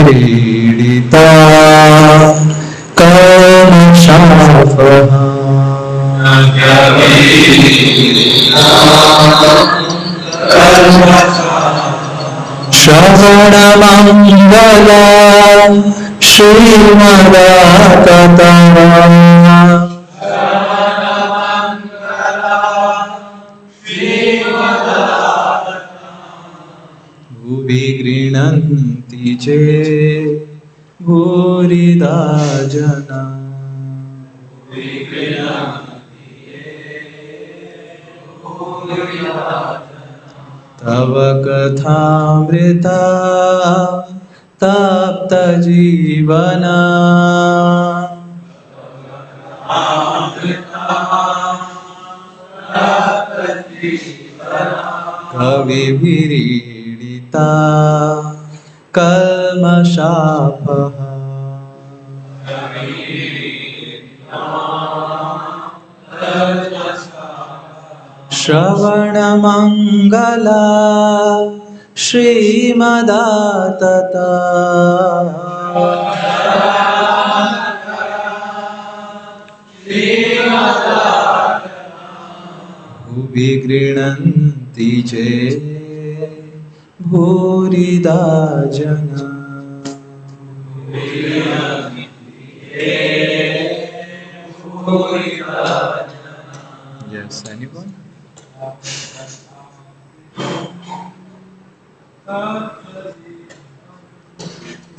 विरीडिता कर्मशापः श्रवणमङ्गला श्रीमदातता भुवि गृह्णन्ति चेत् भूरिदा जना तव कथामृता तप्तजीवना कविभिरीडिता कल्मषापः श्रवणमङ्गला श्रीमदातता भुवि गृह्णन्ति चेत् भूरिदा जना Yes, anyone?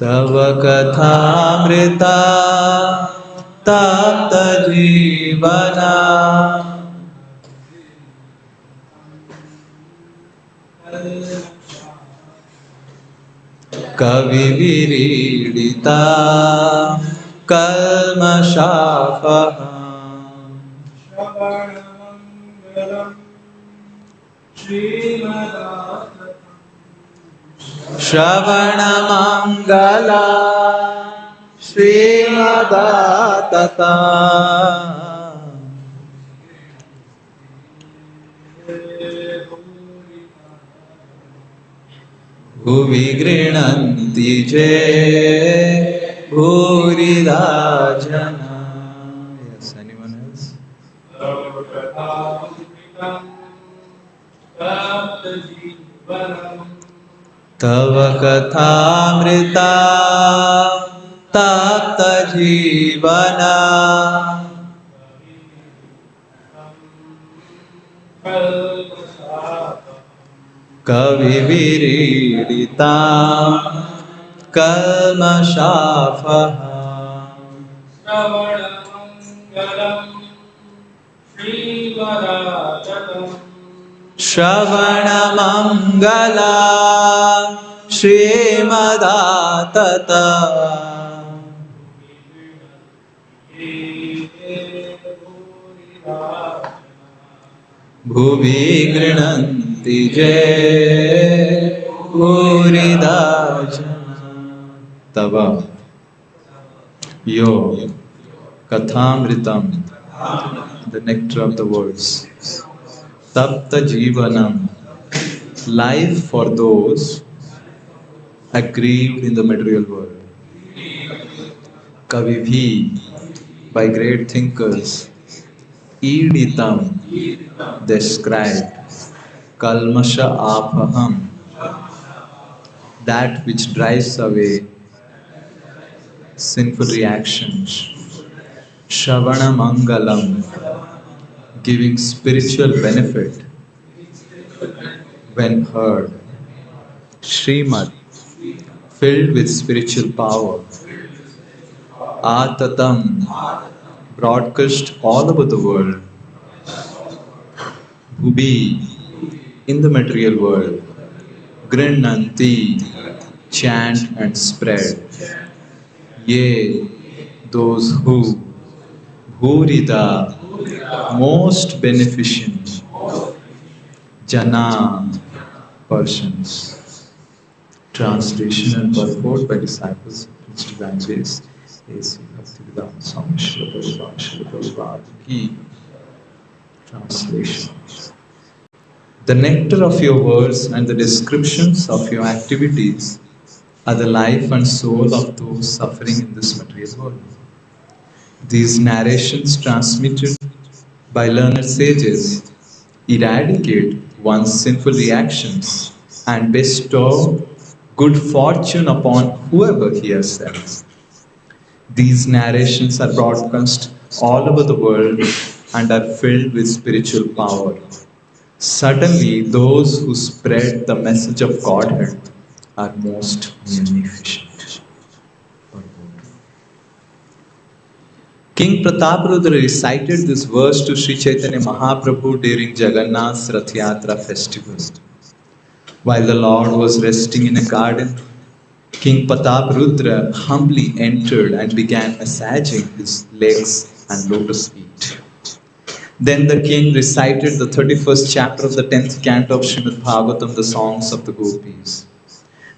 तव कथामृता तप्तजीवना कविभिरीडिता कल्मषापः श्रवणमङ्गला श्रीमदातता भुवि गृह्णन्ति चेत् भूरिदा जना Yes, anyone else? तव कथामृता तप्तजीवना कविभिरीडिता कल्मषापः श्रवणमङ्गला श्रीमदातता भुवि गृह्णन्ति चेत् भूरिदा जना तव यो kathamritam, the nectar of the words. Tapta Jivanam, life for those aggrieved in the material world. Kavibhi, by great thinkers. Iditam, described. Kalmasha apaham, that which drives away sinful reactions. Shravana Mangalam, giving spiritual benefit when heard. Srimad, filled with spiritual power. Atatam, broadcast all over the world. Bhubi, in the material world. Grinnanti, chant and spread. Ye, those who. Bhurida, most beneficent. Jana, persons. Translation and purport by disciples of Prince Evangelist 𝐂𝐻𝐌𝐌𝐔𝐍𝐈𝐓𝐽. Translation. The nectar of your words and the descriptions of your activities are the life and soul of those suffering in this material world. These narrations transmitted by learned sages eradicate one's sinful reactions and bestow good fortune upon whoever hears them. These narrations are broadcast all over the world and are filled with spiritual power. Certainly, those who spread the message of Godhead are most munificent. King Prataparudra recited this verse to Sri Chaitanya Mahaprabhu during Jagannath's Rath Yatra festival. While the Lord was resting in a garden, King Prataparudra humbly entered and began massaging his legs and lotus feet. Then the king recited the 31st chapter of the 10th canto of Srimad Bhagavatam, the songs of the gopis.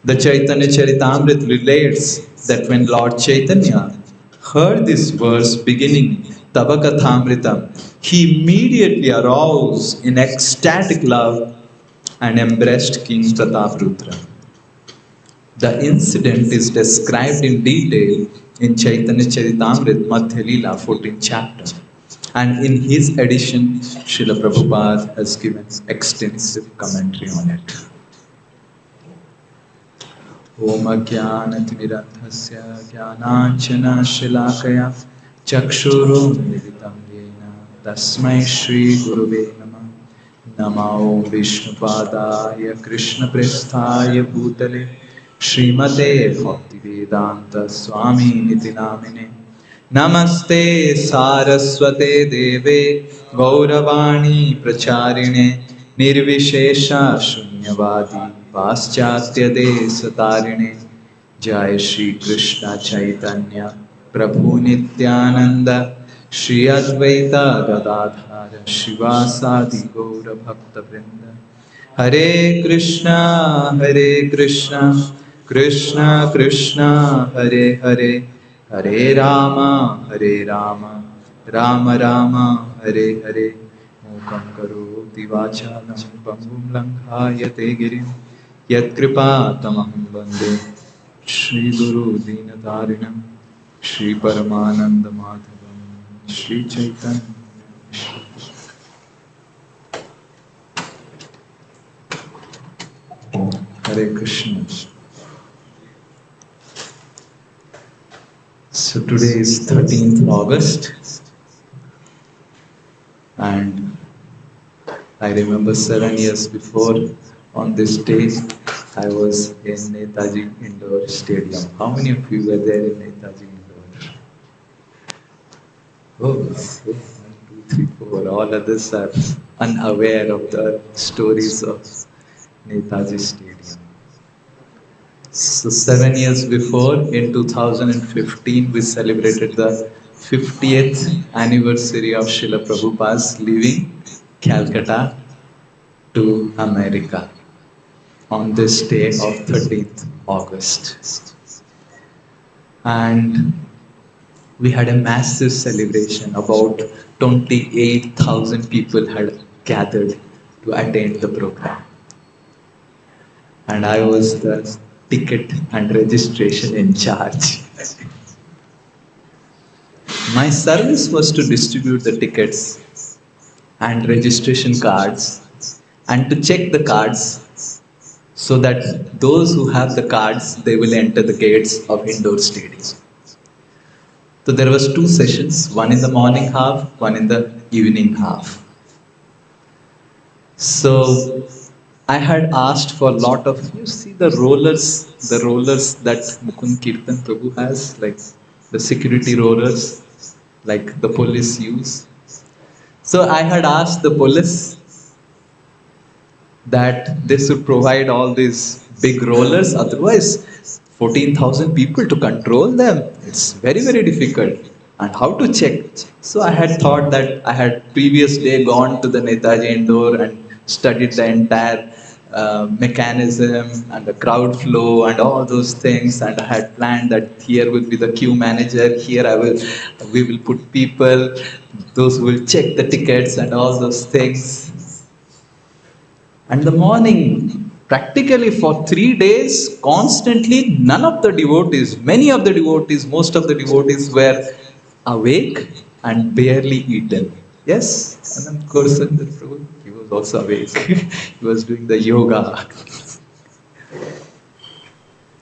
The Chaitanya Charitamrita relates that when Lord Chaitanya heard this verse beginning Tava Kathamritam, he immediately aroused in ecstatic love and embraced King Prataparudra. The incident is described in detail in Chaitanya Charitamrita Madhya Leela, 14th chapter. And in his edition, Srila Prabhupada has given extensive commentary on it. Om Ajnanatimirandhasya Jnananjana Shalakaya Chakshuru Militam Yena Tasmai Shri Guruve Namah Namo Vishnupadaya Krishna Presthaya Bhutale Srimate Bhaktivedanta Swami Niti Namine Namaste Saraswate Deve Gauravani Pracharine Nirvishesha Shunyavadi Paschatya Desatarine Jai Shri Krishna Chaitanya Prabhu Nityananda Shri Advaita Gadadhara Shivasadi Gaura Bhakta Vrinda Hare Krishna Krishna Krishna Hare Hare Hare Rama, Rama Rama, Hare Hare. Mukam karoti vachalam pangum langhayate girim yat kripa tamaham bande Shri Guru Dinatarinam Shri Paramananda Madhavam Shri Chaitanya. Hare Krishna. So today is 13th August and I remember 7 years before on this day I was in Netaji Indoor Stadium. How many of you were there in Netaji Indoor? Oh, 1, 2, 3, 4. All others are unaware of the stories of Netaji Stadium. So 7 years before, in 2015, we celebrated the 50th anniversary of Srila Prabhupada's leaving Calcutta to America on this day of 13th August. And we had a massive celebration. About 28,000 people had gathered to attend the program. And I was the ticket and registration in charge. My service was to distribute the tickets and registration cards and to check the cards so that those who have the cards, they will enter the gates of indoor stadium. So there was 2 sessions, one in the morning half, one in the evening half. So I had asked for a lot of, you see the rollers that Mukund Kirtan Prabhu has, like the security rollers, like the police use. So I had asked the police that they should provide all these big rollers, otherwise 14,000 people to control them, it's very, very difficult. And how to check? So I had thought that I had previous day gone to the Netaji Indoor and studied the entire mechanism and the crowd flow and all those things, and I had planned that here will be the queue manager, here we will put people, those who will check the tickets and all those things. And the morning Practically for 3 days, constantly, none of the devotees, many of the devotees, most of the devotees were awake and barely eaten. Yes, and then Kurusandra Prabhu, he was also awake. He was doing the yoga.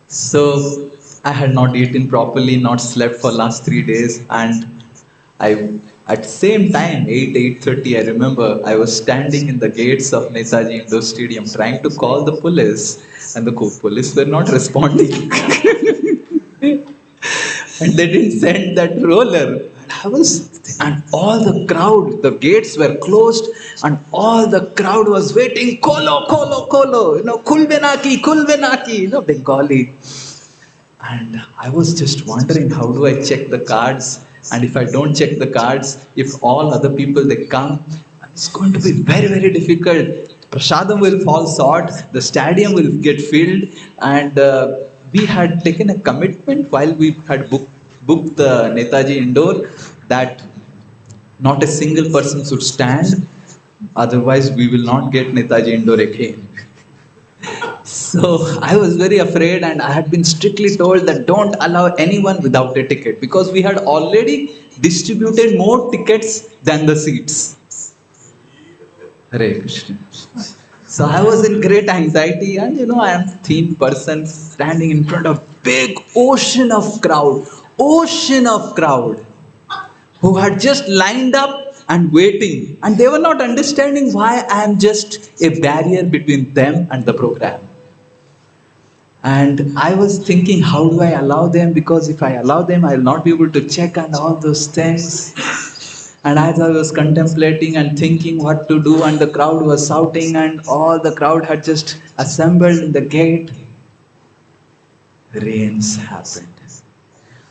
So I had not eaten properly, not slept for last 3 days, and I at same time 8:30 I remember I was standing in the gates of Netaji Indoor Stadium trying to call the police, and the police were not responding. And they didn't send that roller. And all the crowd, the gates were closed, and all the crowd was waiting, Kolo, Kolo, Kolo, Kulbenaki, Bengali. And I was just wondering, how do I check the cards? And if I don't check the cards, if all other people they come, it's going to be very, very difficult. Prasadam will fall short, the stadium will get filled, and we had taken a commitment while we had booked the Netaji Indoor that not a single person should stand, otherwise we will not get Netaji Indoor again. So I was very afraid, and I had been strictly told that don't allow anyone without a ticket, because we had already distributed more tickets than the seats. Hare Krishna. So I was in great anxiety, and I am thin person standing in front of big ocean of crowd who had just lined up and waiting, and they were not understanding why I am just a barrier between them and the program. And I was thinking, how do I allow them? Because if I allow them, I will not be able to check and all those things. And as I was contemplating and thinking what to do, and the crowd was shouting, and all the crowd had just assembled in the gate, rains happened.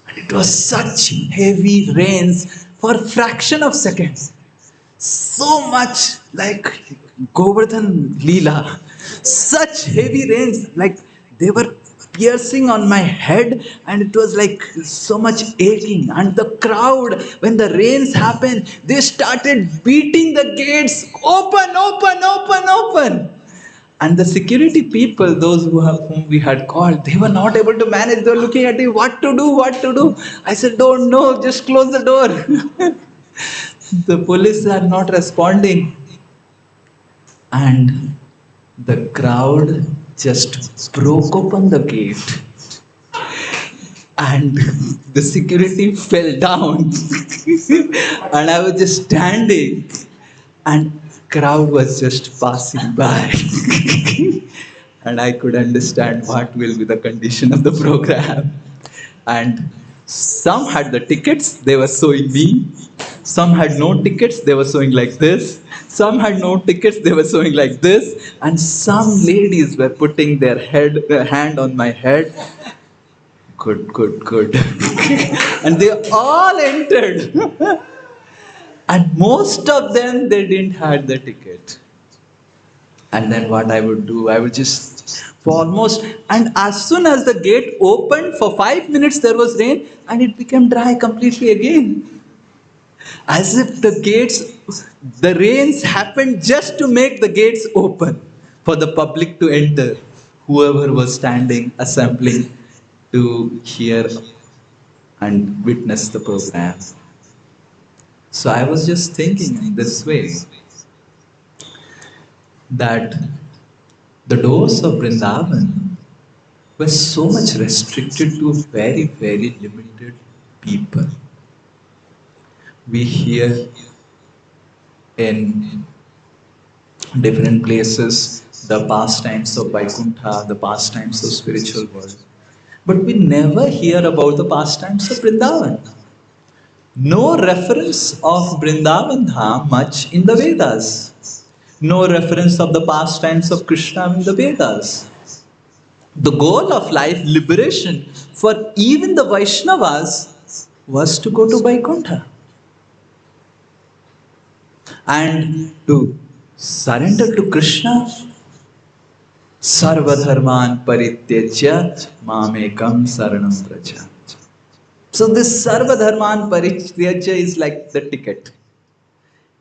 And it was such heavy rains for a fraction of seconds. So much like Govardhan Leela. Such heavy rains, like they were piercing on my head, and it was like so much aching. And the crowd, when the rains happened, they started beating the gates, open, open, open, open. And the security people, those whom we had called, they were not able to manage. They were looking at me, what to do? I said, don't know, just close the door. The police are not responding. And the crowd just broke open the gate, and the security fell down. And I was just standing, and crowd was just passing by. And I could understand what will be the condition of the program. And some had the tickets, they were showing me. Some had no tickets, they were showing like this. Some had no tickets, they were showing like this. And some ladies were putting their hand on my head. Good. And they all entered. And most of them, they didn't have the ticket. And then what I would do, I would just and as soon as the gate opened, for 5 minutes there was rain, and it became dry completely again. As if the rains happened just to make the gates open for the public to enter, whoever was standing, assembling to hear and witness the program. So I was just thinking in this way, that the doors of Vrindavan were so much restricted to very, very limited people. We hear in different places the pastimes of Vaikuntha, the pastimes of spiritual world. But we never hear about the pastimes of Vrindavan. No reference of Vrindavan Dham much in the Vedas. No reference of the pastimes of Krishna in the Vedas. The goal of life, liberation, for even the Vaishnavas was to go to Vaikuntha. And to surrender to Krishna, Sarva Dharman Parityajya Mamekam Saranam Vraja. So this Sarva Dharman Parityajya is like the ticket.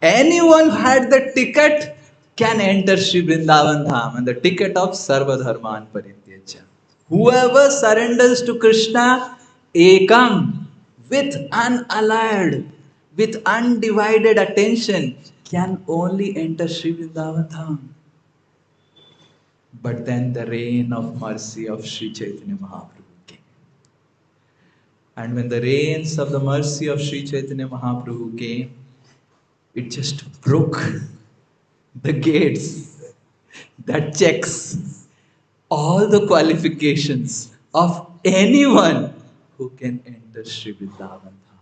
Anyone who had the ticket can enter Sri Vrindavan Dham and the ticket of Sarva Dharman Parityajya. Whoever surrenders to Krishna ekam with unallied, with undivided attention can only enter Sri Vrindavan Dham. But then the reign of mercy of Sri Chaitanya Mahaprabhu came. And when the rains of the mercy of Sri Chaitanya Mahaprabhu came, it just broke the gates that checks all the qualifications of anyone who can enter Sri Vrindavan Dham.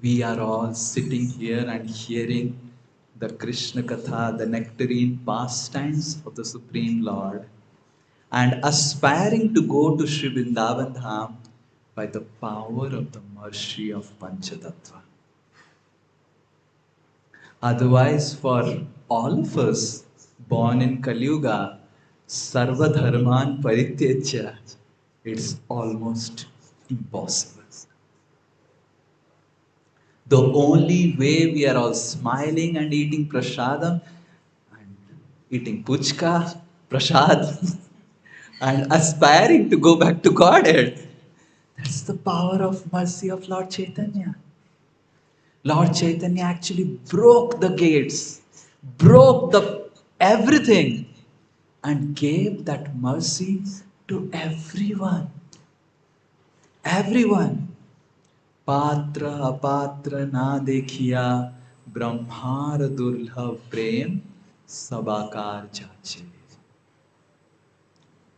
We are all sitting here and hearing the Krishna Katha, the nectarine pastimes of the Supreme Lord, and aspiring to go to Sri Vrindavan Dham by the power of the mercy of Panchatattva. Otherwise, for all of us born in Kali Yuga, Sarva Dharman Parityajya, it's almost impossible. The only way we are all smiling and eating prasadam and eating puchka, prasad, and aspiring to go back to Godhead, that's the power of mercy of Lord Chaitanya. Lord Chaitanya actually broke the gates, broke the everything, and gave that mercy to everyone. Everyone. Patra apatra na dekhiya brahmar durlabh prem sabakar chache.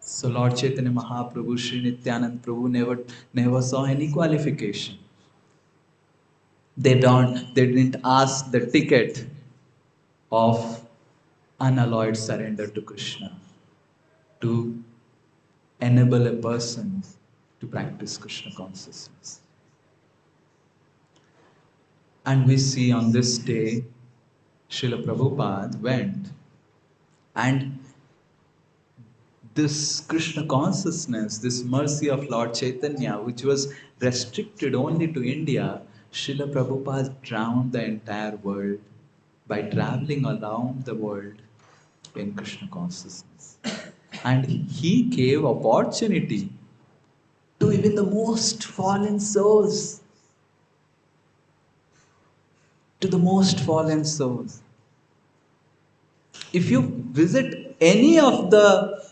So Lord Chaitanya Mahaprabhu, Sri Nityanand Prabhu never saw any qualification. They didn't ask the ticket of unalloyed surrender to Krishna to enable a person to practice Krishna consciousness. And we see on this day, Srila Prabhupada went, and this Krishna consciousness, this mercy of Lord Chaitanya, which was restricted only to India, Srila Prabhupada drowned the entire world by traveling around the world in Krishna consciousness. And he gave opportunity to even the most fallen souls. To the most fallen souls. If you visit any of the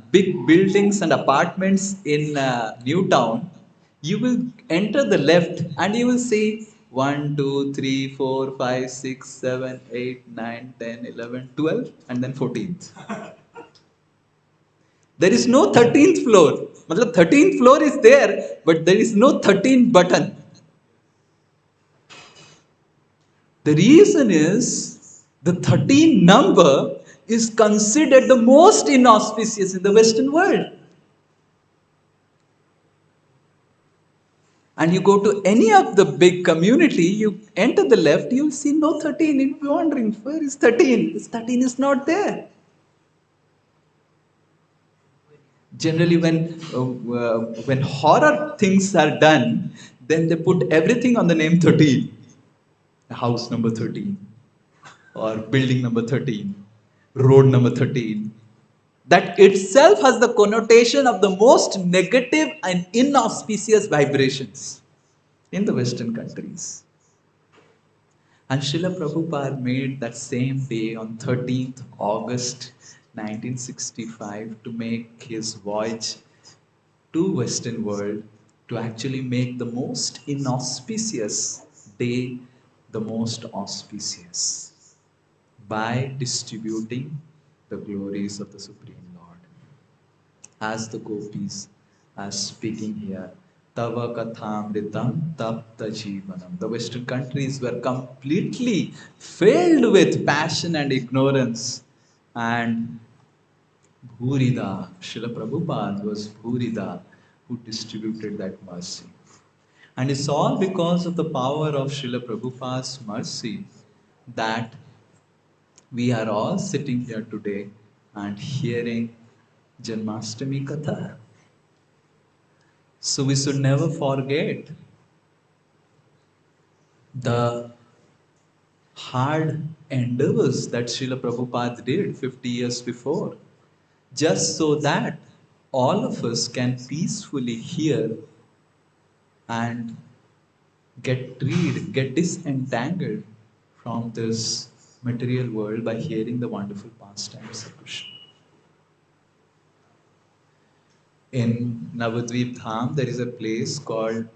big buildings and apartments in Newtown, you will enter the left and you will see 1, 2, 3, 4, 5, 6, 7, 8, 9, 10, 11, 12, and then 14th. There is no 13th floor. Matlab 13th floor is there, but there is no 13th button. The reason is the 13 number is considered the most inauspicious in the Western world. And you go to any of the big community, you enter the left, you will see no 13. You'll be wondering, where is 13? This 13 is not there. Generally, when horror things are done, then they put everything on the name 13. House number 13, or building number 13, road number 13. That itself has the connotation of the most negative and inauspicious vibrations in the Western countries. And Srila Prabhupada made that same day on 13th August 1965 to make his voyage to Western world to actually make the most inauspicious day the most auspicious by distributing the glories of the Supreme Lord. As the gopis are speaking here, Tava Kathamritam Tapta Jivanam. The Western countries were completely filled with passion and ignorance. And Bhurida, Srila Prabhupada was Bhurida who distributed that mercy. And it's all because of the power of Srila Prabhupada's mercy that we are all sitting here today and hearing Janmashtami Katha. So we should never forget the hard endeavors that Srila Prabhupada did 50 years before, just so that all of us can peacefully hear and get disentangled from this material world by hearing the wonderful pastimes of Krishna. In Navadvip Dham, there is a place called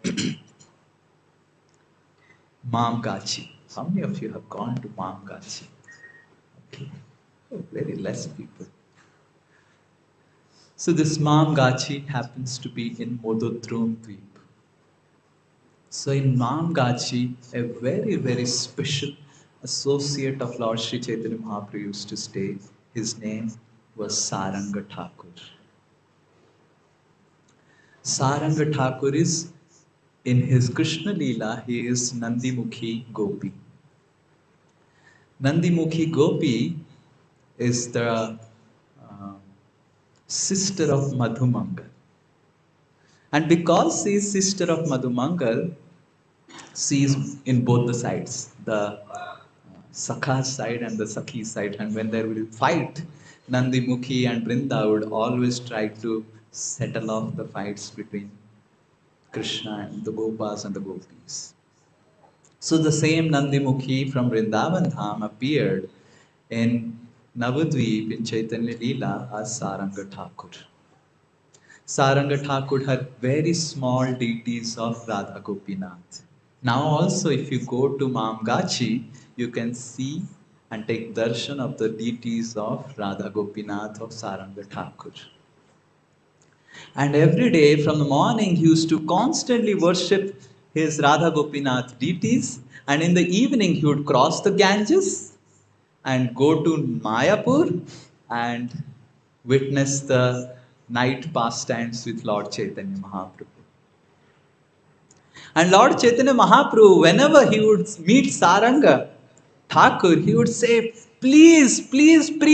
Mamgachi. How many of you have gone to Mamgachi? Okay. Oh, very less people. So this Mamgachi happens to be in Mododrom Dweep. So in Mamgachi, a very, very special associate of Lord Sri Chaitanya Mahaprabhu used to stay. His name was Saranga Thakur. Saranga Thakur is, in his Krishna Leela, he is Nandimukhi Gopi. Nandimukhi Gopi is the sister of Madhumangal. And because she is sister of Madhumangal, she is in both the sides, the Sakha side and the Sakhi side. And when there will fight, Nandimukhi and Vrinda would always try to settle off the fights between Krishna and the Gopas and the Gopis. So the same Nandimukhi from Vrindavan Dham appeared in Navadvip in Chaitanya Leela as Saranga Thakur. Saranga Thakur had very small deities of Radha Gopinath. Now also if you go to Mamgachi, you can see and take darshan of the deities of Radha Gopinath of Saranga Thakur. And every day from the morning he used to constantly worship his Radha Gopinath deities, and in the evening he would cross the Ganges and go to Mayapur and witness the night pastimes with Lord Chaitanya Mahaprabhu. And Lord Chaitanya Mahaprabhu, whenever he would meet Saranga Thakur, he would say, please preach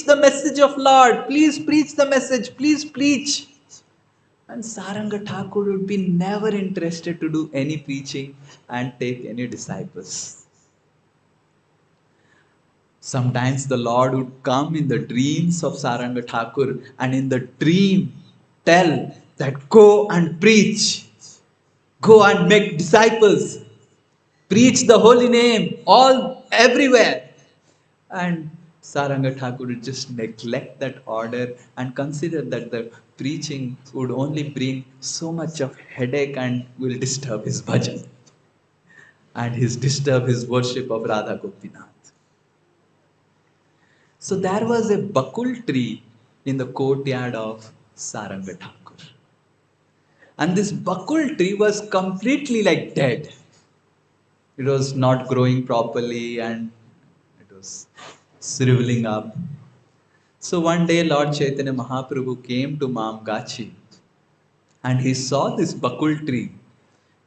the message of Lord, please preach the message, please preach. And Saranga Thakur would be never interested to do any preaching and take any disciples. Sometimes the Lord would come in the dreams of Saranga Thakur and in the dream tell that go and preach, go and make disciples, preach the holy name all everywhere. And Saranga Thakur would just neglect that order and consider that the preaching would only bring so much of headache and will disturb his bhajan and disturb his worship of Radha Gopinath. So there was a bakul tree in the courtyard of Saranga Thakur. And this bakul tree was completely like dead. It was not growing properly and it was shriveling up. So one day Lord Chaitanya Mahaprabhu came to Mamgachi and he saw this bakul tree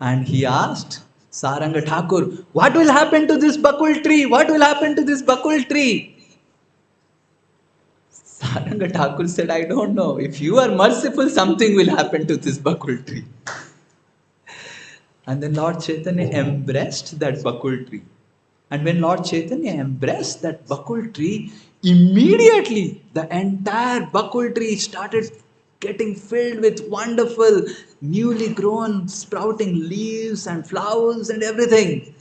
and he asked Saranga Thakur, what will happen to this bakul tree? What will happen to this bakul tree? Saranga Thakur said, I don't know. If you are merciful, something will happen to this bakul tree. And then Lord Chaitanya embraced that bakul tree. And when Lord Chaitanya embraced that bakul tree, immediately the entire bakul tree started getting filled with wonderful, newly grown, sprouting leaves and flowers and everything.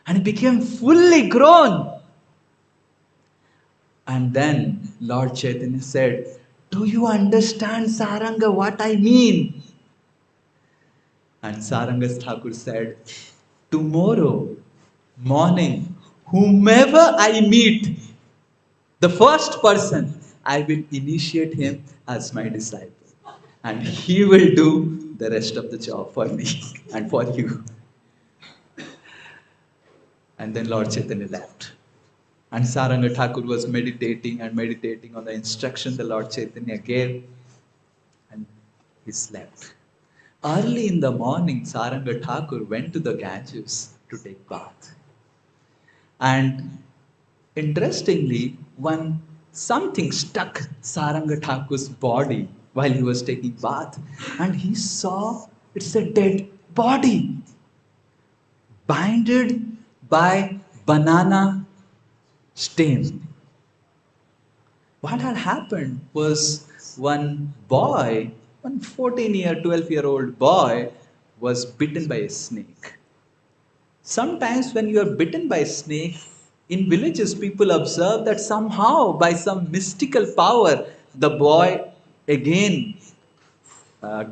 And it became fully grown. And then Lord Chaitanya said, do you understand, Saranga, what I mean? And Saranga Thakur said, tomorrow morning, whomever I meet, the first person, I will initiate him as my disciple. And he will do the rest of the job for me and for you. And then Lord Chaitanya left. And Saranga Thakur was meditating on the instruction the Lord Chaitanya gave. And he slept. Early in the morning, Saranga Thakur went to the Ganges to take bath. And interestingly, when something struck Saranga Thakur's body while he was taking bath, and he saw it's a dead body, binded by banana stem. What had happened was one boy, one 12-year-old boy, was bitten by a snake. Sometimes when you are bitten by a snake, in villages people observe that somehow by some mystical power, the boy again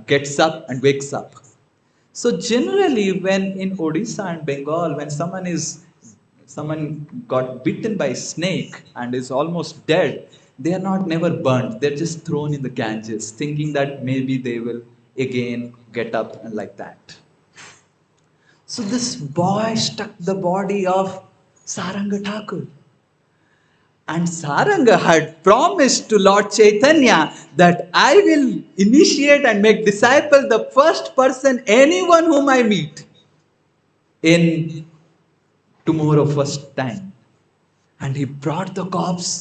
gets up and wakes up. So generally, when in Odisha and Bengal, when someone got bitten by a snake and is almost dead, they are not never burnt. They're just thrown in the Ganges, thinking that maybe they will again get up and like that. So this boy struck the body of Saranga Thakur. And Saranga had promised to Lord Chaitanya that I will initiate and make disciple the first person, anyone whom I meet in tomorrow first time. And he brought the corpse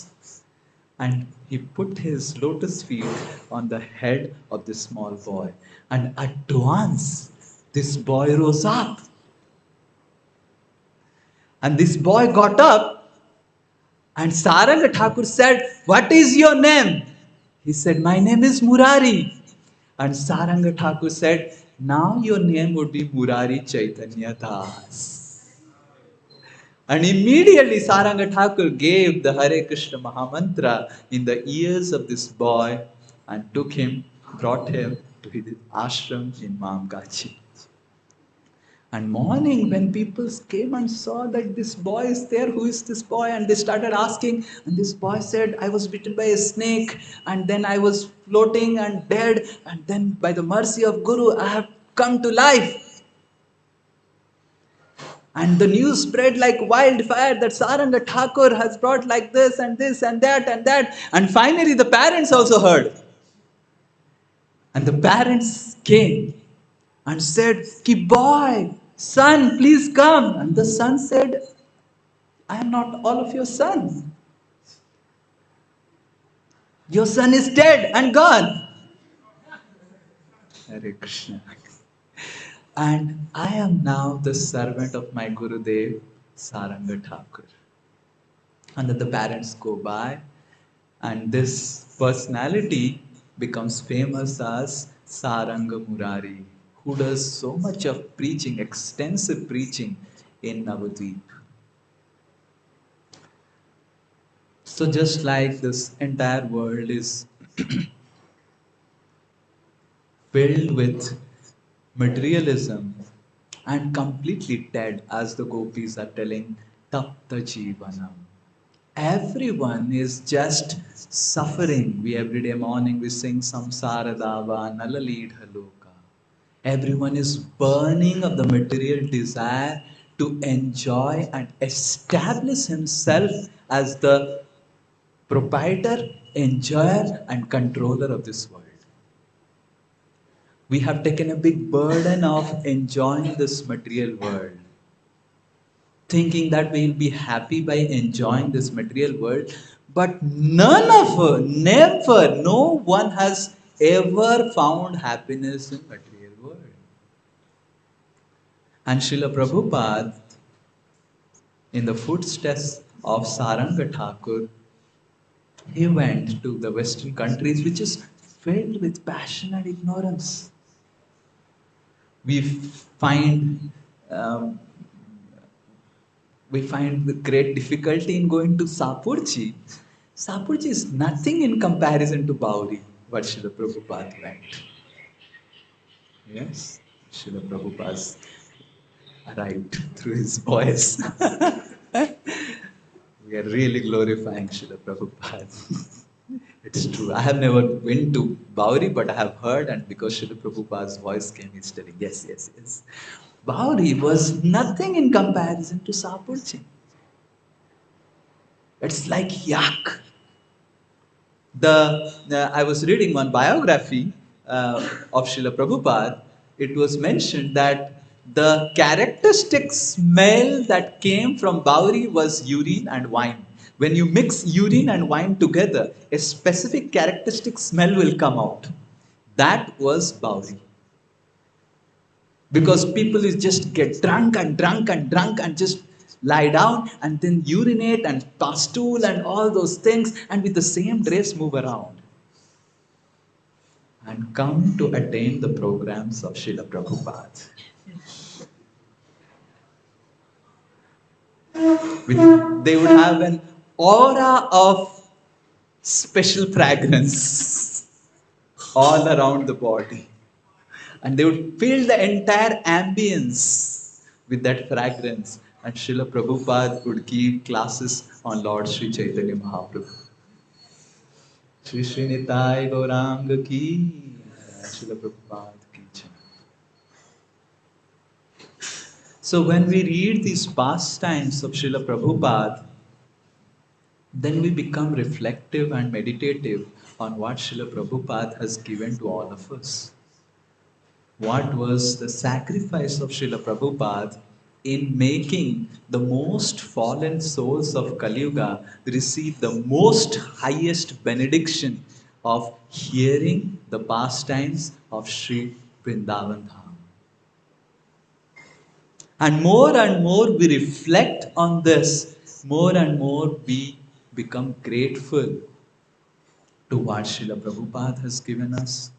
and he put his lotus feet on the head of this small boy. And at once, this boy rose up. And this boy got up and Saranga Thakur said, "What is your name?" He said, "My name is Murari." And Saranga Thakur said, "Now your name would be Murari Chaitanya Das." And immediately Saranga Thakur gave the Hare Krishna Mahamantra in the ears of this boy and took him, brought him to his ashram in Mamkachi. And morning, when people came and saw that this boy is there, who is this boy? And they started asking, and this boy said, "I was bitten by a snake, and then I was floating and dead, and then by the mercy of Guru, I have come to life." And the news spread like wildfire that Saranga Thakur has brought like this and this and that and that. And finally, the parents also heard. And the parents came and said, "Ki boy, son, please come." And the son said, "I am not all of your son. Your son is dead and gone." Hare Krishna. And I am now the servant of my Gurudev, Saranga Thakur. And then the parents go by, and this personality becomes famous as Saranga Murari, who does so much of preaching, extensive preaching in Navadvip. So just like this entire world is filled with materialism and completely dead, as the gopis are telling, Tapta Jivanam. Everyone is just suffering. We every day morning we sing Samsara Dava, Nalalidha Loka. Everyone is burning of the material desire to enjoy and establish himself as the proprietor, enjoyer, and controller of this world. We have taken a big burden of enjoying this material world, thinking that we will be happy by enjoying this material world, but never, no one has ever found happiness in material world. And Srila Prabhupada, in the footsteps of Saranga Thakur, he went to the Western countries, which is filled with passion and ignorance. We find with great difficulty in going to Sapurchi. Sapurchi is nothing in comparison to Bauri, what Srila Prabhupada went. Yes, Srila Prabhupada's arrived through his voice. We are really glorifying Srila Prabhupada. It's true. I have never been to Bauri, but I have heard, and because Srila Prabhupada's voice came, he's telling, yes, yes, yes. Bauri was nothing in comparison to Sapurchi. It's like yak. I was reading one biography of Srila Prabhupada. It was mentioned that the characteristic smell that came from Bauri was urine and wine. When you mix urine and wine together, a specific characteristic smell will come out. That was Bauri. Because people is just get drunk and drunk and drunk and just lie down and then urinate and pass stool and all those things and with the same dress move around and come to attend the programs of Srila Prabhupada. They would have an aura of special fragrance all around the body. And they would fill the entire ambience with that fragrance. And Srila Prabhupada would give classes on Lord Sri Chaitanya Mahaprabhu. Shri Shri Nitai 𝐂𝐻𝐌𝐌𝐔𝐍, Srila Prabhupada ki jai. So when we read these pastimes of Srila Prabhupada, then we become reflective and meditative on what Srila Prabhupada has given to all of us. What was the sacrifice of Srila Prabhupada in making the most fallen souls of Kali Yuga receive the most highest benediction of hearing the pastimes of Sri Vrindavan Dham. And more we reflect on this, more and more we become grateful to what Srila Prabhupada has given us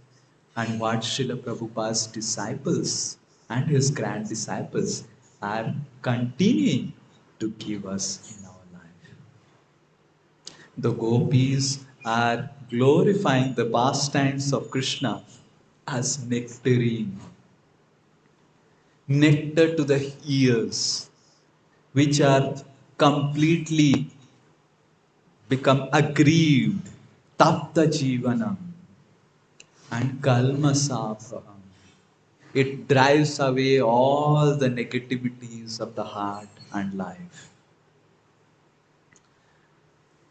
and what Srila Prabhupada's disciples and his grand disciples are continuing to give us in our life. The gopis are glorifying the pastimes of Krishna as nectarine, nectar to the ears, which are completely become aggrieved, tapta jivanam, and kalmasapaham. It drives away all the negativities of the heart and life.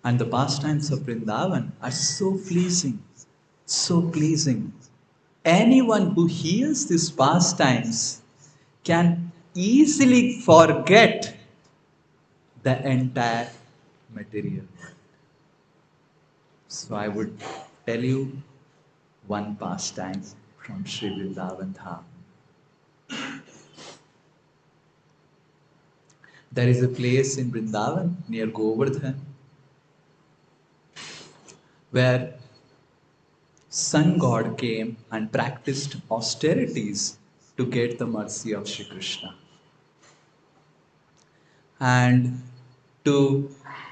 And the pastimes of Vrindavan are so pleasing, so pleasing. Anyone who hears these pastimes can easily forget the entire material world. So I would tell you one pastime from Sri Vrindavan Dham. There is a place in Vrindavan near Govardhan where sun god came and practiced austerities to get the mercy of Shri Krishna. And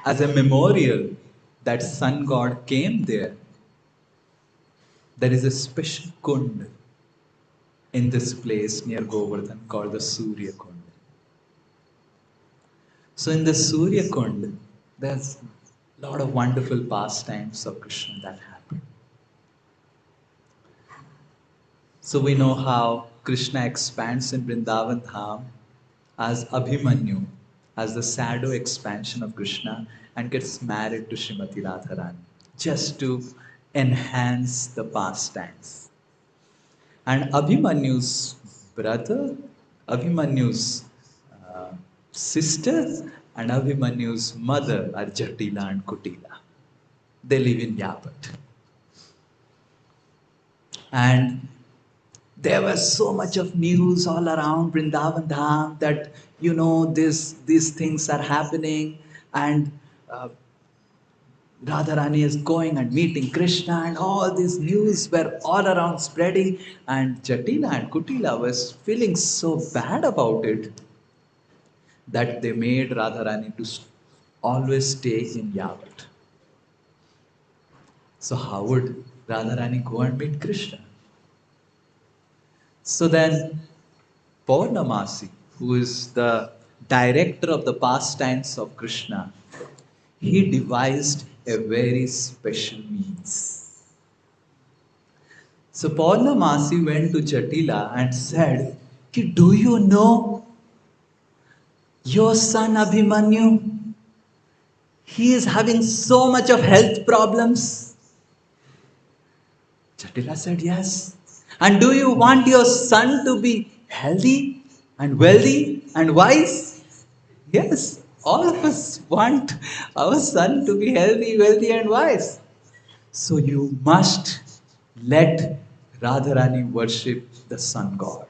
as a memorial that sun god came there is a special kund in this place near Govardhan called the Surya Kund. So in the Surya Kund, there's a lot of wonderful pastimes of Krishna that happen. So we know how Krishna expands in Vrindavan Dham as Abhimanyu, as the shadow expansion of Krishna, and gets married to Srimati Radharani, just to enhance the pastimes. And Abhimanyu's brother, Abhimanyu's sister, and Abhimanyu's mother are Jatila and Kutila. They live in Yavat. And there was so much of news all around Vrindavan Dham that, these things are happening, and Radharani is going and meeting Krishna, and all these news were all around spreading, and Jatila and Kutila was feeling so bad about it that they made Radharani to always stay in Yavat. So how would Radharani go and meet Krishna? So then Purnamasi, who is the director of the pastimes of Krishna, he devised a very special means. So Purnamasi went to Jatila and said, do you know your son Abhimanyu? He is having so much of health problems. Jatila said, yes. And do you want your son to be healthy and wealthy and wise? Yes, all of us want our son to be healthy, wealthy and wise. So you must let Radharani worship the sun god.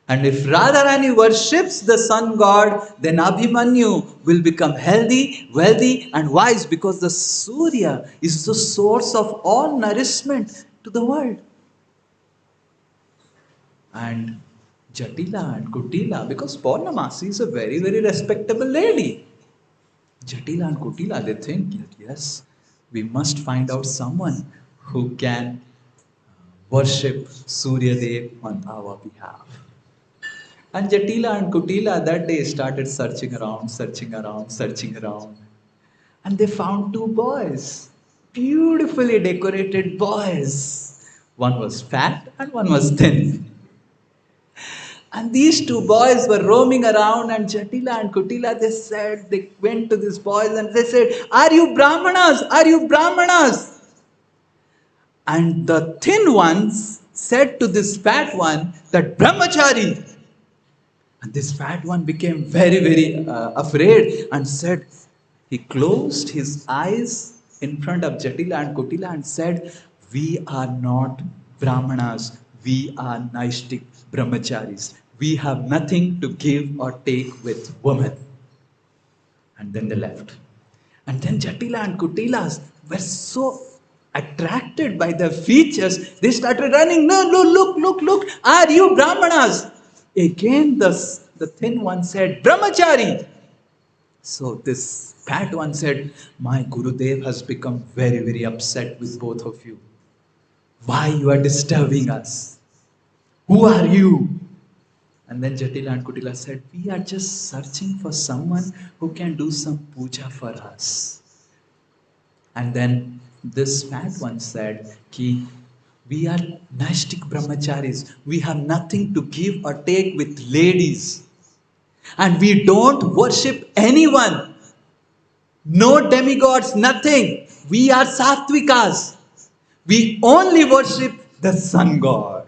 And if Radharani worships the sun god, then Abhimanyu will become healthy, wealthy, and wise, because the Surya is the source of all nourishment to the world. And Jatila and Kutila, because Purnamasi is a very, very respectable lady. Jatila and Kutila, they think that yes, we must find out someone who can worship Surya Dev on our behalf. And Jatila and Kutila that day started searching around, searching around, searching around. And they found two boys, beautifully decorated boys. One was fat and one was thin. And these two boys were roaming around, and Jatila and Kutila, they went to these boys and they said, "Are you Brahmanas? Are you Brahmanas?" And the thin ones said to this fat one that Brahmachari. And this fat one became very, very afraid and said, he closed his eyes in front of Jatila and Kutila and said, "We are not Brahmanas, we are Naishtik Brahmacharis. We have nothing to give or take with women." And then they left. And then Jatila and Kutilas were so attracted by their features, they started running. "No, no, look, look, look, are you Brahmanas?" Again, the thin one said, "Brahmachari." So this fat one said, "My Gurudev has become very, very upset with both of you. Why you are disturbing us? Who are you?" And then Jatila and Kutila said, "We are just searching for someone who can do some puja for us." And then this fat one said, "Ki, we are Naishtik Brahmacharis. We have nothing to give or take with ladies. And we don't worship anyone. No demigods, nothing. We are Sattvikas. We only worship the sun god."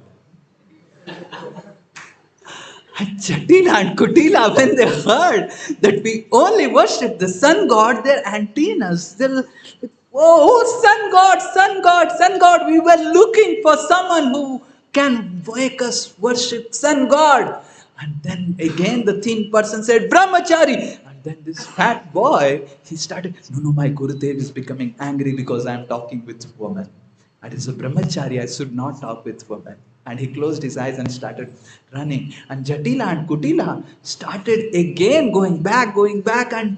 And Jatila and Kutila, when they heard that we only worship the sun god, their antennas, they're like, "Oh, sun god, sun god, sun god. We were looking for someone who can make us worship sun god." And then again the thin person said, "Brahmachari." And then this fat boy, he started, "No, no, my Gurudev is becoming angry because I am talking with women. And as a brahmachari, I should not talk with women." And he closed his eyes and started running. And Jatila and Kutila started again going back and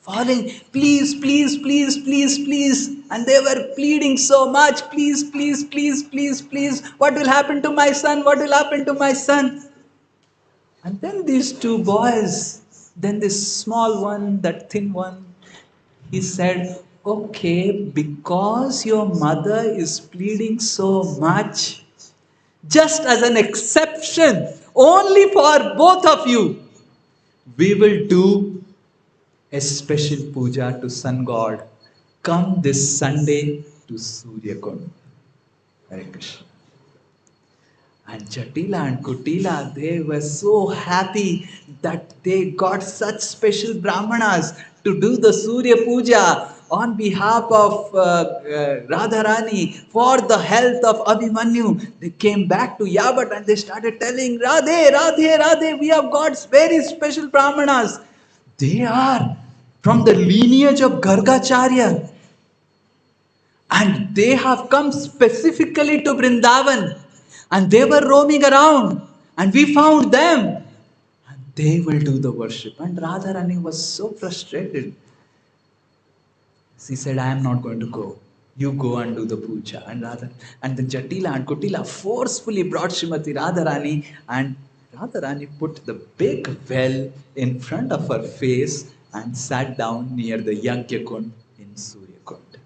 falling. "Please, please, please, please, please." And they were pleading so much. "Please, please, please, please, please. What will happen to my son? What will happen to my son?" And then these two boys, then this small one, that thin one, he said, "Okay, because your mother is pleading so much, just as an exception, only for both of you, we will do a special puja to sun god. Come this Sunday to Surya Kund." Hare Krishna. And Jatila and Kutila, they were so happy that they got such special Brahmanas to do the Surya Puja on behalf of Radharani for the health of Abhimanyu. They came back to Yavat and they started telling, "Radhe, Radhe, Radhe, we have got very special Brahmanas. They are from the lineage of Gargacharya. And they have come specifically to Vrindavan. And they were roaming around. And we found them. And they will do the worship." And Radharani was so frustrated. She said, "I am not going to go. You go and do the puja." And then Jatila and Kutila forcefully brought Srimati Radharani. And Radharani put the big well in front of her face and sat down near the Yajna Kund in Surya Kund.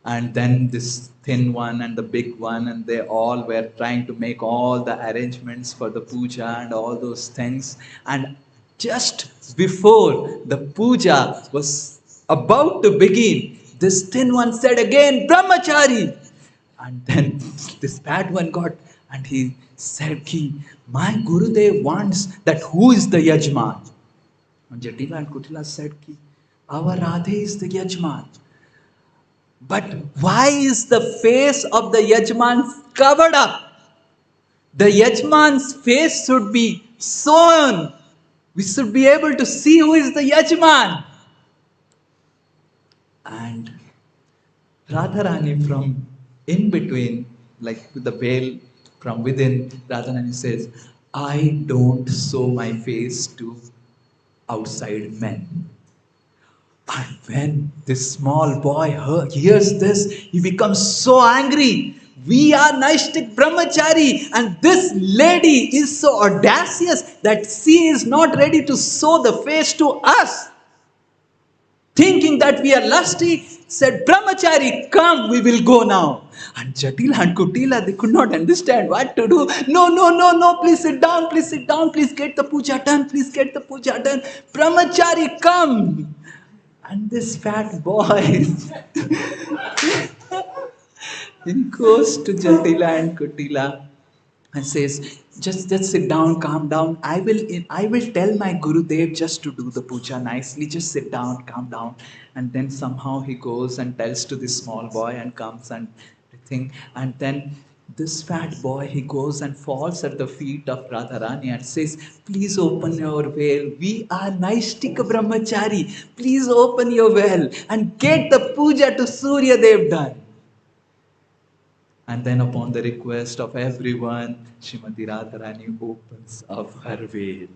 And then this thin one and the big one, and they all were trying to make all the arrangements for the puja and all those things. And just before the puja was about to begin, this thin one said again, "Brahmachari." And then this fat one got, and he said, "Ki, my Gurudev wants that who is the Yajman?" And Jatila and Kutila said, "Ki, our Radhe is the Yajman. But why is the face of the Yajman covered up? The Yajman's face should be shown. We should be able to see who is the Yajman. And Radharani from in between, like with the veil from within, Radharani says, I don't show my face to outside men. And when this small boy hears this, he becomes so angry. We are Naishtik Brahmachari, and this lady is so audacious that she is not ready to show the face to us. Thinking that we are lusty, said, Brahmachari, come, we will go now. And Jatila and Kutila, they could not understand what to do. No, no, no, no, please sit down, please get the puja done, please get the puja done. Brahmachari, come. And this fat boy, he goes to Jatila and Kutila and says, just sit down, calm down. I will tell my Gurudev just to do the puja nicely. Just sit down, calm down. And then somehow he goes and tells to this small boy and comes and everything. And then this fat boy, he goes and falls at the feet of Radharani and says, please open your veil. We are Naishtika Brahmachari. Please open your veil and get the puja to Surya Dev done. And then upon the request of everyone, Srimati Radharani opens up her veil.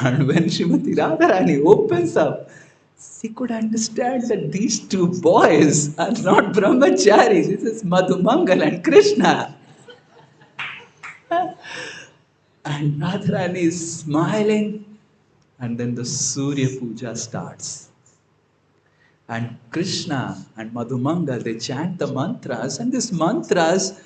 And when Srimati Radharani opens up, she could understand that these two boys are not brahmacharis. This is Madhumangal and Krishna. And Radharani is smiling. And then the Surya Puja starts. And Krishna and Madhumangal, they chant the mantras, and these mantras,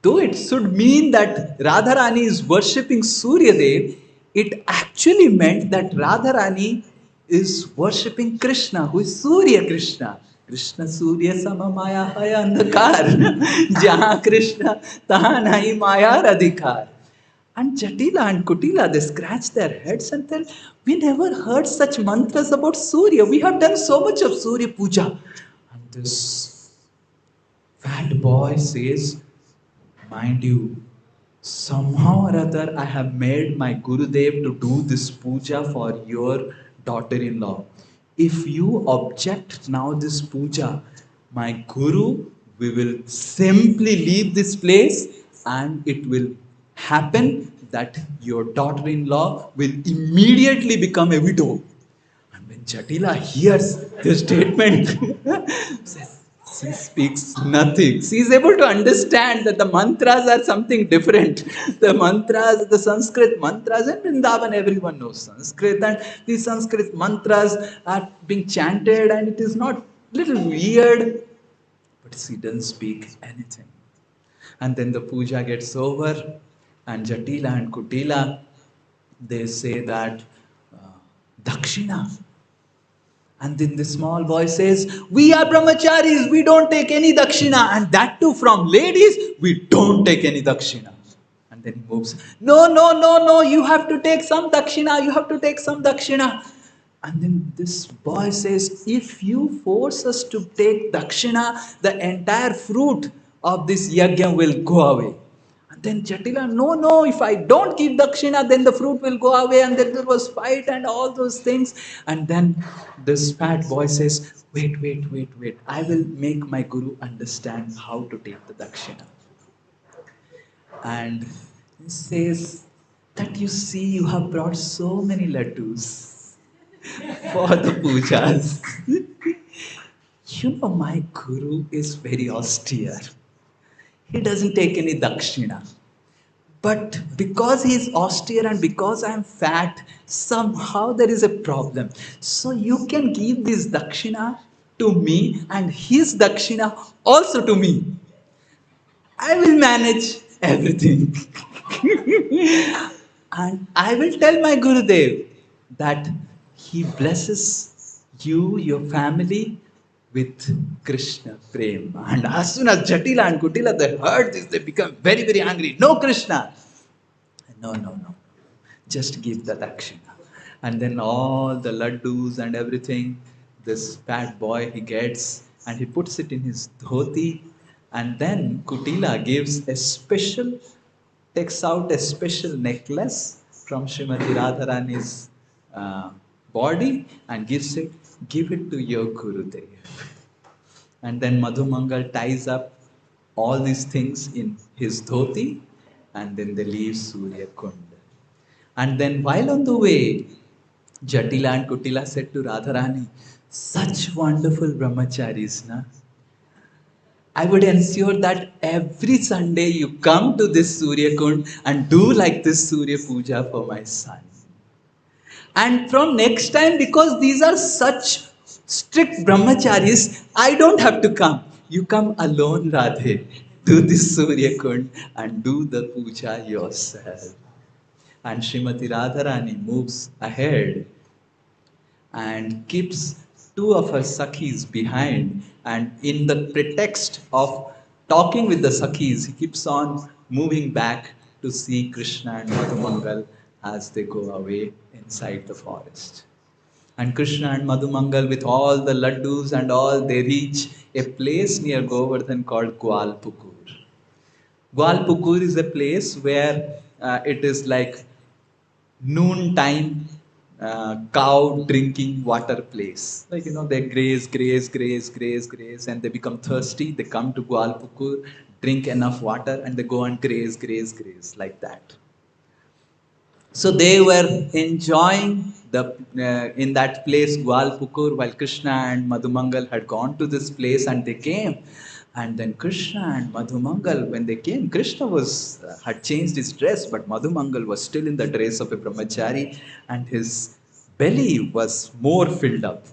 though it should mean that Radharani is worshipping Surya Dev, it actually meant that Radharani is worshipping Krishna, who is Surya Krishna. Krishna Surya Samamaya Haya Andhakar. Jahan Krishna, tahan nahi Maya Radhikar. And Jatila and Kutila, they scratch their heads and tell, we never heard such mantras about Surya. We have done so much of Surya Puja. And this fat boy says, mind you, somehow or other I have made my Gurudev to do this puja for your daughter-in-law. If you object now this puja, my Guru, we will simply leave this place and it will happen that your daughter-in-law will immediately become a widow. And when Jatila hears this statement, she speaks nothing. She is able to understand that the mantras are something different. The mantras, the Sanskrit mantras, and Vrindavan, everyone knows Sanskrit, and these Sanskrit mantras are being chanted, and it is not little weird, but she doesn't speak anything. And then the puja gets over, and Jatila and Kutila, they say that Dakshina. And then the small boy says, we are brahmacharis, we don't take any dakshina. And that too from ladies, we don't take any dakshina. And then he moves, no, no, no, no, you have to take some dakshina, you have to take some dakshina. And then this boy says, if you force us to take dakshina, the entire fruit of this yajna will go away. And then Jatila, no, no, if I don't give dakshina, then the fruit will go away. And then there was fight and all those things. And then this fat boy says, wait, I will make my Guru understand how to take the dakshina. And he says that you see, you have brought so many laddus for the pujas. You know, my Guru is very austere. He doesn't take any dakshina. But because he is austere and because I am fat, somehow there is a problem. So you can give this dakshina to me and his dakshina also to me. I will manage everything. And I will tell my Gurudev that he blesses you, your family, with Krishna Prem. And as soon as Jatila and Kutila, they heard this, they become very, very angry. No Krishna. No. Just give the dakshina. And then all the laddus and everything, this fat boy, he gets and he puts it in his dhoti. And then Kutila takes out a special necklace from Srimati Radharani's uh, body and give it to your Gurudev. And then Madhumangal ties up all these things in his dhoti, and then they leave Surya Kund. And then while on the way, Jatila and Kutila said to Radharani, such wonderful brahmacharis, na? I would ensure that every Sunday you come to this Surya Kund and do like this Surya Puja for my son. And from next time, because these are such strict brahmacharis, I don't have to come. You come alone, Radhe, to this Surya Kund and do the puja yourself. And Srimati Radharani moves ahead and keeps two of her Sakhis behind. And in the pretext of talking with the Sakhis, he keeps on moving back to see Krishna and Madhumangal as they go away inside the forest. And Krishna and Madhumangal, with all the laddus and all, they reach a place near Govardhan called Gwalpukur. Gwalpukur is a place where it is like noontime cow drinking water place. Like, they graze, and they become thirsty. They come to Gwalpukur, drink enough water, and they go and graze, like that. So they were enjoying in that place Gwalpukur while Krishna and Madhumangal had gone to this place and they came. And then Krishna and Madhumangal, when they came, Krishna had changed his dress, but Madhumangal was still in the dress of a brahmachari and his belly was more filled up.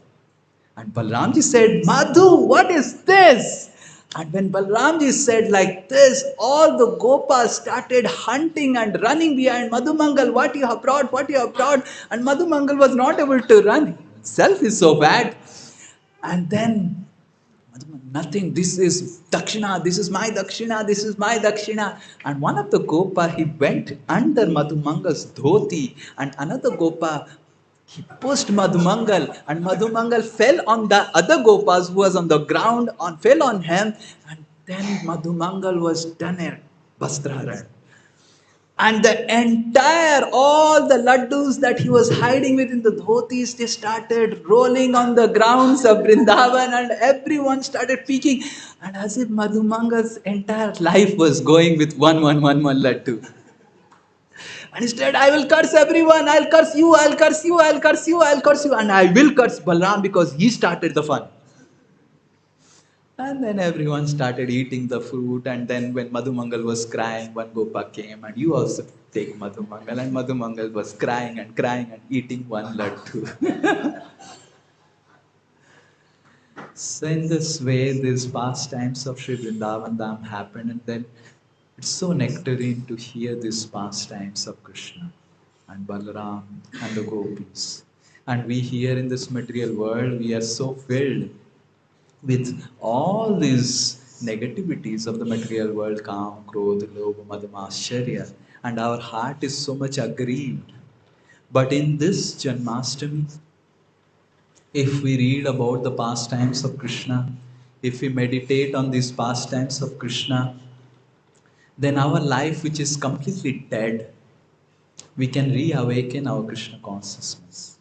And Balramji said, Madhu, what is this? And when Balramji said like this, all the Gopas started hunting and running behind Madhumangal. What you have brought? What you have brought? And Madhumangal was not able to run. Himself is so bad. And then, nothing, this is Dakshina, this is my Dakshina, this is my Dakshina. And one of the Gopa, he went under Madhumangal's dhoti, and another Gopa, he pushed Madhumangal, and Madhumangal fell on the other Gopas who was on the ground, fell on him, and then Madhumangal was done a Vastraharan. And all the laddus that he was hiding within the dhotis, they started rolling on the grounds of Vrindavan, and everyone started peeking. And as if Madhumangal's entire life was going with one laddu. And he said, I will curse everyone, I'll curse you, I'll curse you, I'll curse you, I'll curse you, and I will curse Balram because he started the fun. And then everyone started eating the fruit, and then when Madhumangal was crying, one Gopa came, and you also take Madhumangal, and Madhumangal was crying and eating one laddu. So in this way, these pastimes of Sri Vrindavan Dham happened, and then it's so nectarine to hear these pastimes of Krishna and Balaram and the gopis. And we here in this material world, we are so filled with all these negativities of the material world, Kam, Krodh, Lobha, Madhama, Ascharya, and our heart is so much aggrieved. But in this Janmashtami, if we read about the pastimes of Krishna, if we meditate on these pastimes of Krishna, then our life, which is completely dead, we can reawaken our Krishna consciousness.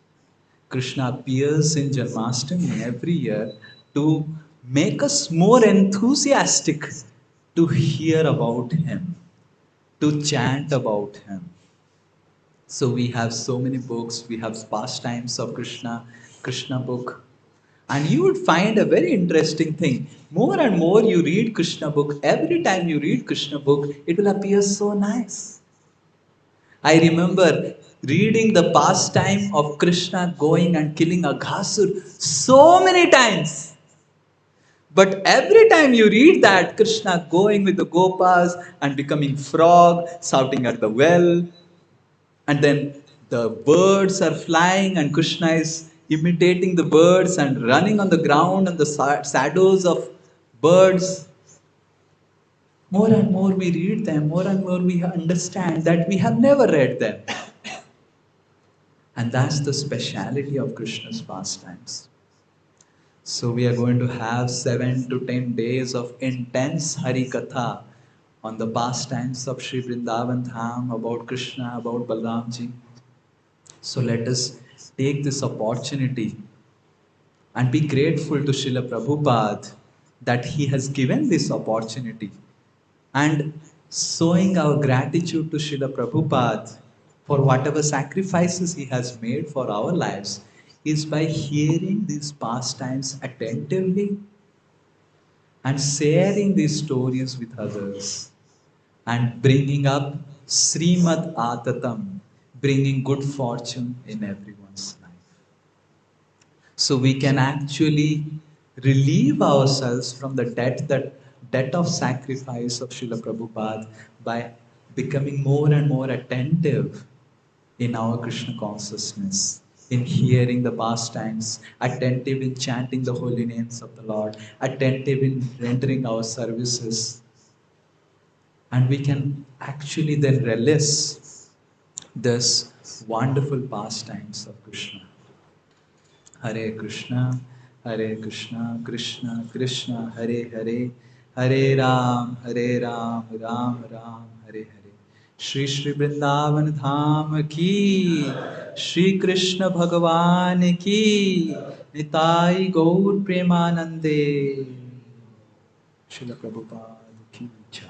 Krishna appears in Janmashtami every year to make us more enthusiastic to hear about Him, to chant about Him. So we have so many books, we have pastimes of Krishna, Krishna book. And you would find a very interesting thing. More and more you read Krishna book, every time you read Krishna book, it will appear so nice. I remember reading the pastime of Krishna going and killing a Ghasur so many times. But every time you read that, Krishna going with the Gopas and becoming frog, shouting at the well, and then the birds are flying and Krishna is imitating the birds and running on the ground and the shadows of birds. More and more we read them, more and more we understand that we have never read them. And that's the speciality of Krishna's pastimes. So we are going to have 7 to 10 days of intense Hari Katha on the pastimes of Sri Vrindavan Dham, about Krishna, about Balramji. So let us take this opportunity and be grateful to Srila Prabhupada that he has given this opportunity, and showing our gratitude to Srila Prabhupada for whatever sacrifices he has made for our lives is by hearing these pastimes attentively and sharing these stories with others and bringing up Srimad Atatam, bringing good fortune in everyone's life. So we can actually relieve ourselves from the debt of sacrifice of Srila Prabhupada by becoming more and more attentive in our Krishna consciousness, in hearing the pastimes, attentive in chanting the holy names of the Lord, attentive in rendering our services. And we can actually then relish this wonderful pastimes of Krishna. Hare Krishna, Krishna Krishna, Hare Hare, Hare Ram, Ram Ram, Hare Hare. Shri Shri Vrindavan Dham ki, Shri Krishna Bhagavan ki, Nitai Gaur Premanande. Srila Prabhupada ki jai.